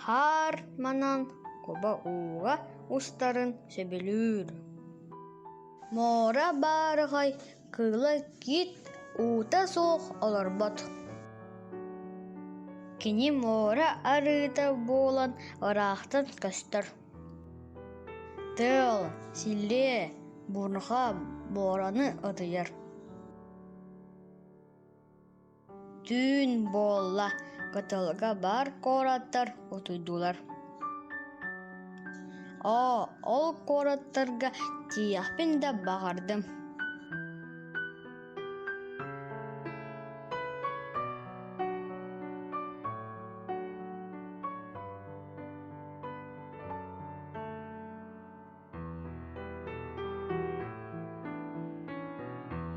Хар манан коба уға устарын сөбілür. Мора барығай кылы кит ута соқ оларбот. Кини мора арыта болан орақтан көстір. Тыл, силе, бурныға бораны ыдыйыр. Түн болла кытылға бар кораттар утуйдулар. Ол кораттарға тияқпен да бағардым.